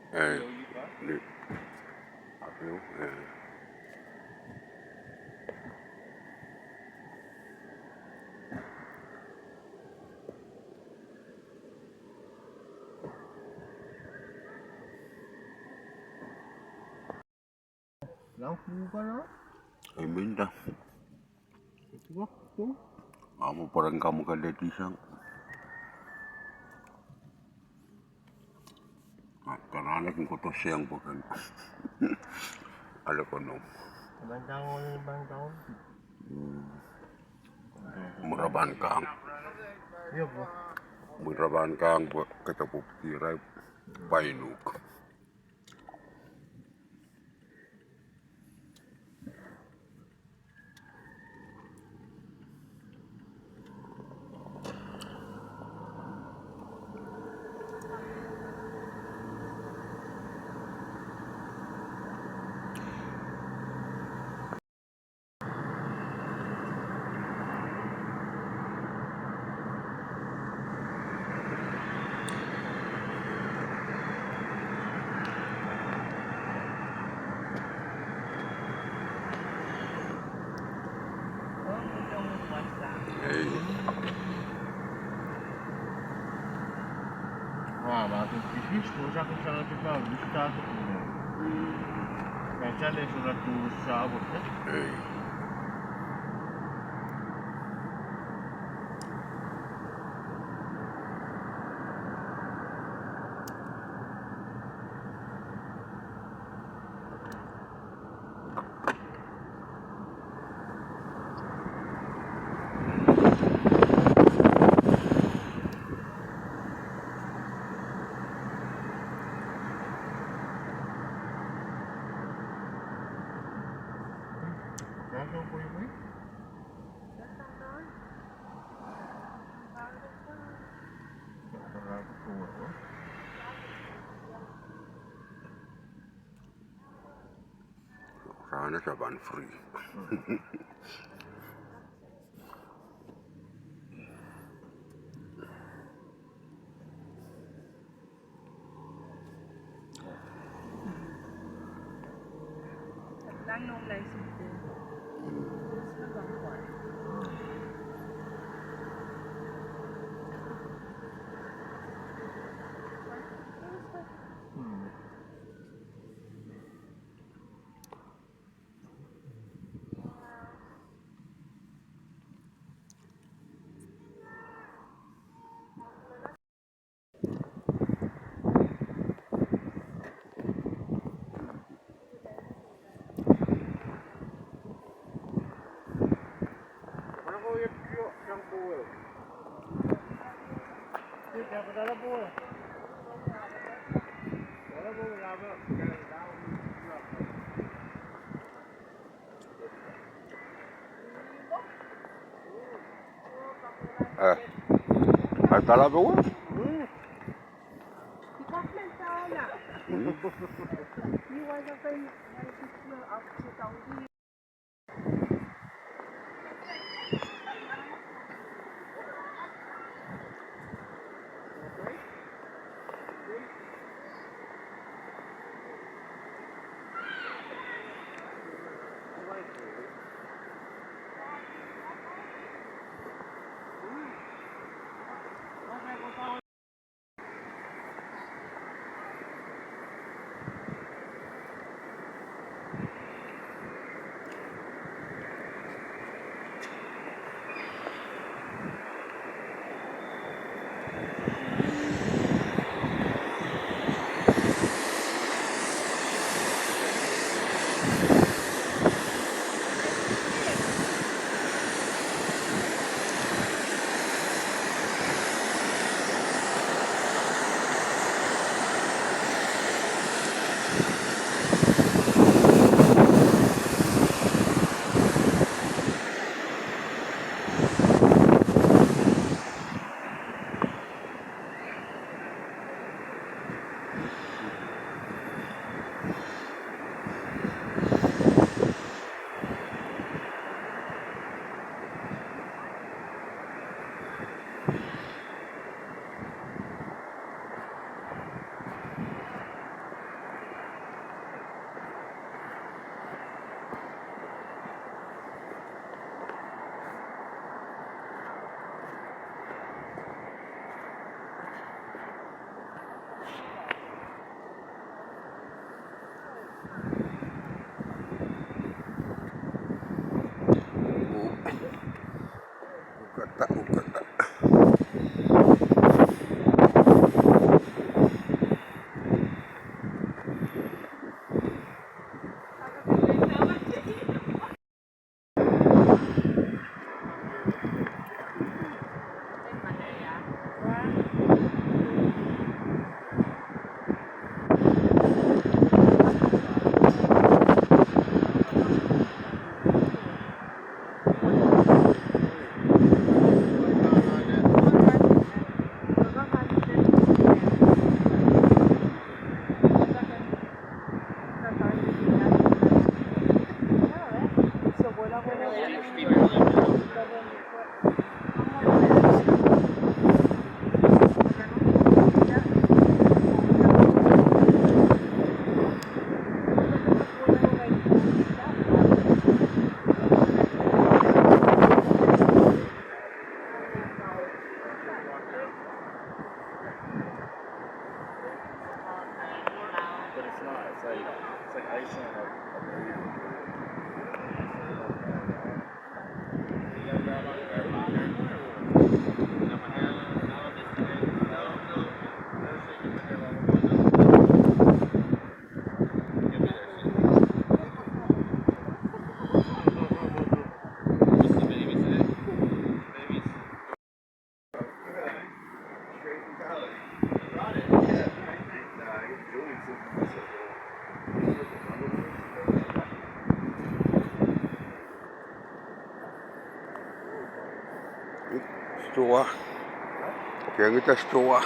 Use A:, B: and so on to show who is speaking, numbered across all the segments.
A: Eh, di, apa yun?
B: Lampu ka na?
A: Minta.
B: Waktu.
A: Kamu parang kamu kada tisang. Karena anak ko to siyang bukan. Ala ko no.
B: Ibang taon, ibang taon.
A: Muraban kang.
B: Iya po.
A: Muraban kang kata puptiray painuk. Hey.
B: Wah, bakit pipis ko sa akin sa ating gusto ko. Kaya siya lang sulat ko sa abot.
A: Hey.
B: Nasaan po yung boy? Sarap po ako.
A: Sana sa ban free.
C: Lang nung license din. Gusto bang kuwan?
B: Ano ko yung siyang buwel? Kaya padala po eh. Wala po, wala po.
A: Ay talaga ko?
C: Department sa wala. Iwan na kayo license na ako sa taon.
B: like icing on
A: Stua. Kaya kita stua.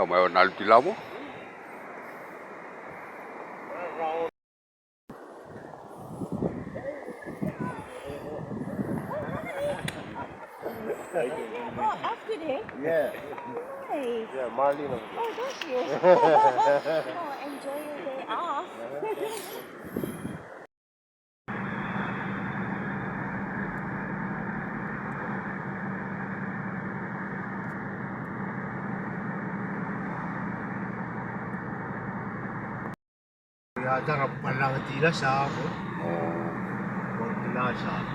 A: Kau mau nalti lamo?
C: Oh, off today?
B: Yeah.
C: Nice.
B: Yeah, Marlene.
C: Oh, thank you. Oh, enjoy your day off.
B: Ya, darap pa lang tila sa ako. Huwag tila sa ako.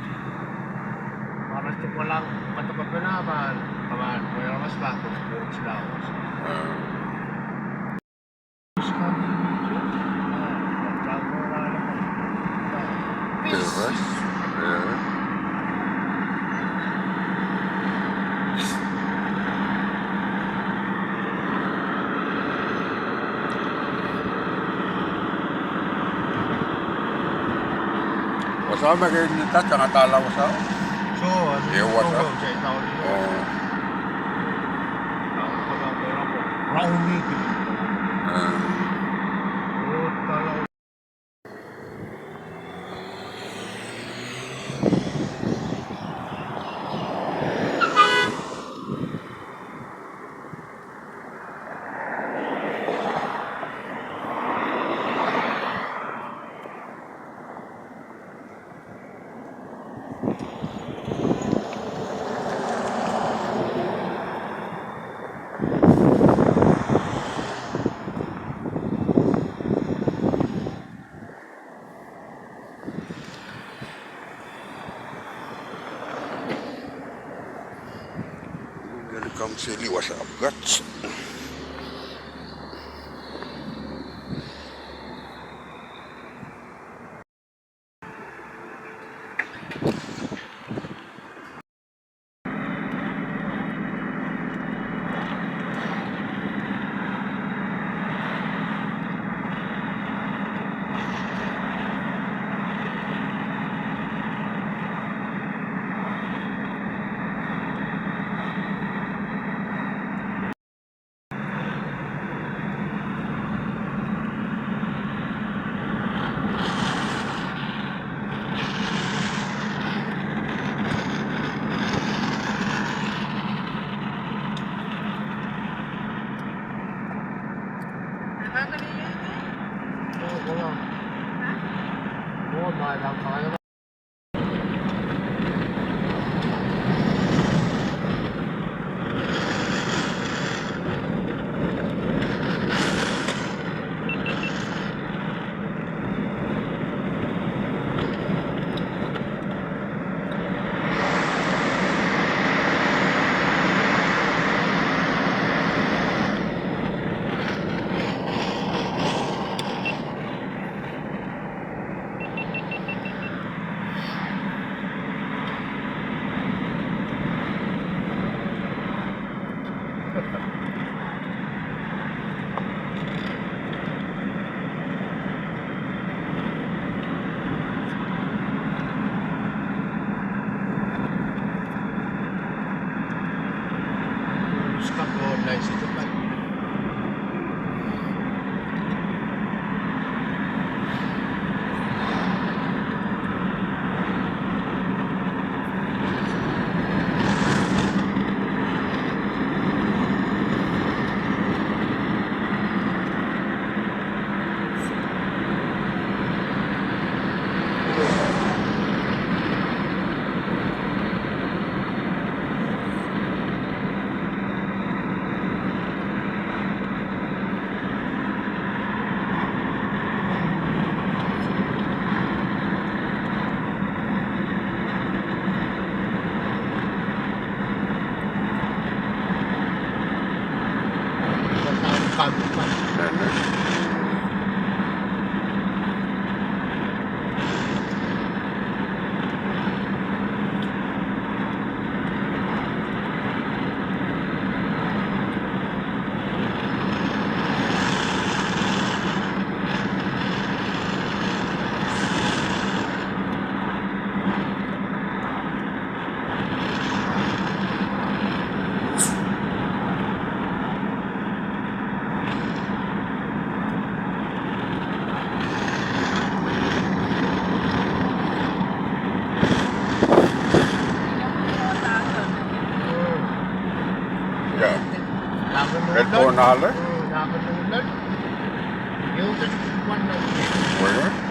B: Para ito ko lang matapag ko naman. Kaman, kaya mas bakit kung sila ako.
A: Sama kayo nita, tsaka talaw sa.
B: So, ano
A: Ewan
B: yung
A: ka.
B: program sa itaw nito?
A: Oo.
B: Ang pagkakura ko, Raumi.
A: Ah.
B: Oh, talaw.
A: Welcome sa Liwas Abgats. Oo, wala. Oo, malang pa naman. Stop mo online sa Japan. Kanto pa. Yeah.
B: Laban ng
A: Red
B: ulan.
A: Bull Nalle?
B: Laban ng ulan. Yung tagpuan na ulan.
A: Where?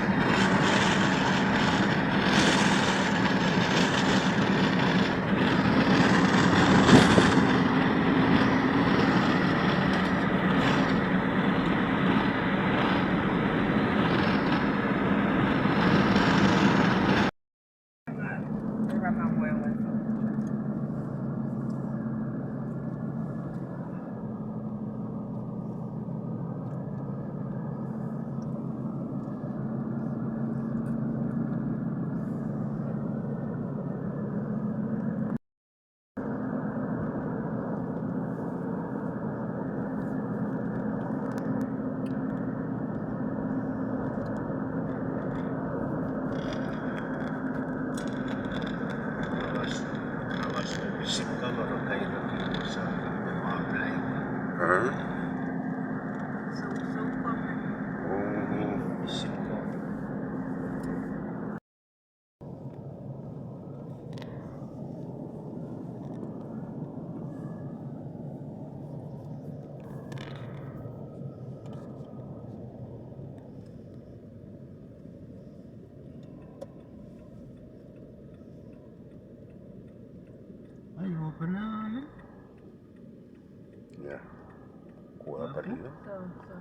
C: also.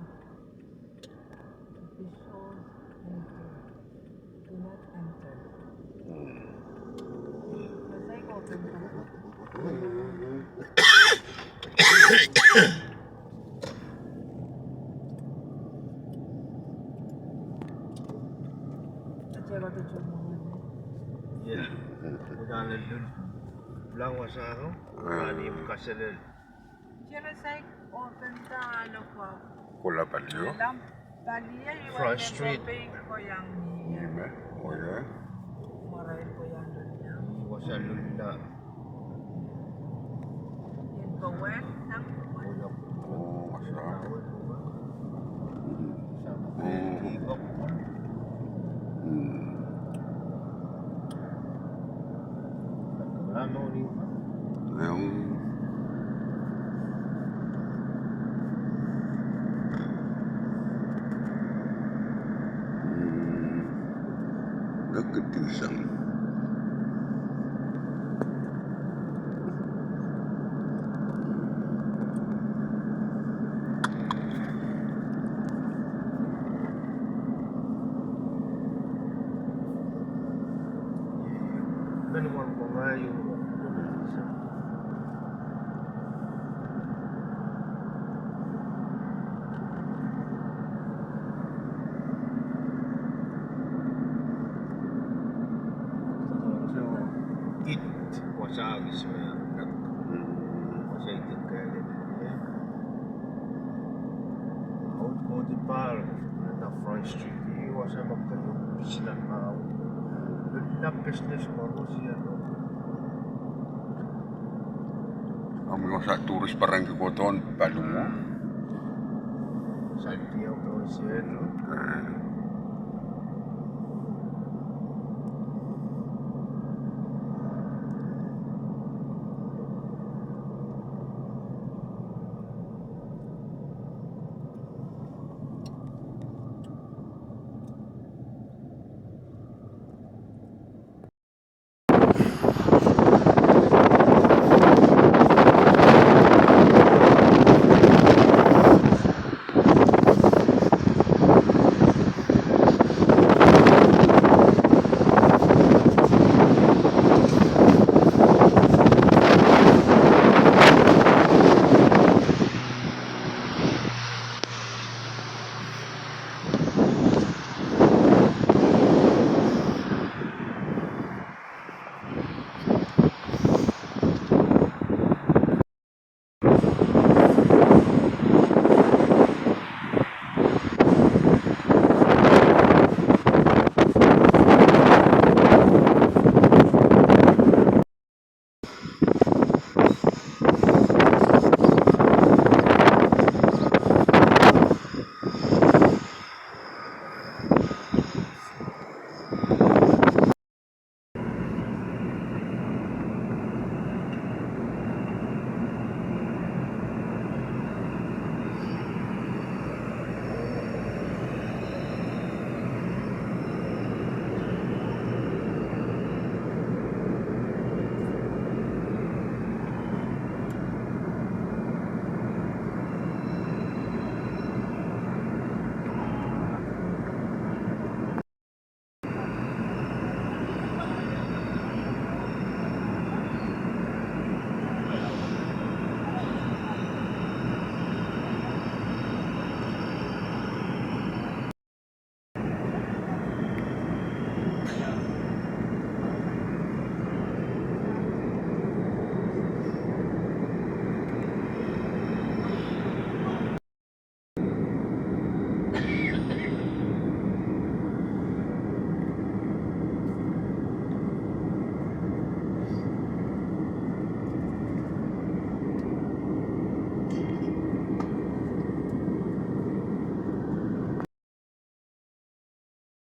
C: Officials enter. Do not enter. Basta ikaw, open ka na. At siya ba ito siya mo?
B: Yeah. Udanan dun. Lang wasa ako. Udanin kasi dun.
C: Siya na sa open ka, ano ko.
A: Kulla paljon.
C: Lamp, taliya,
B: Front Street.
C: ko yang
A: Nime. Oye.
C: marahin ko yang niya.
B: Wasa lunda.
C: Yan ko, when? Nang,
B: Una po.
A: Oo, masa.
B: Sama ko.
A: Oo.
B: Igok. Wala mo ni.
A: Yung nagkatisan.
B: Nanuwan ko nga yung it wasa agis mo yan. Wasa itin kaya ganyan. Out ko di par na Front Street. Wasa magkayo. Silang maaw. Na business mo ko siya.
A: Ang mga sa turis parang kikoton, palo mo.
B: Santiago siya.
A: Eh,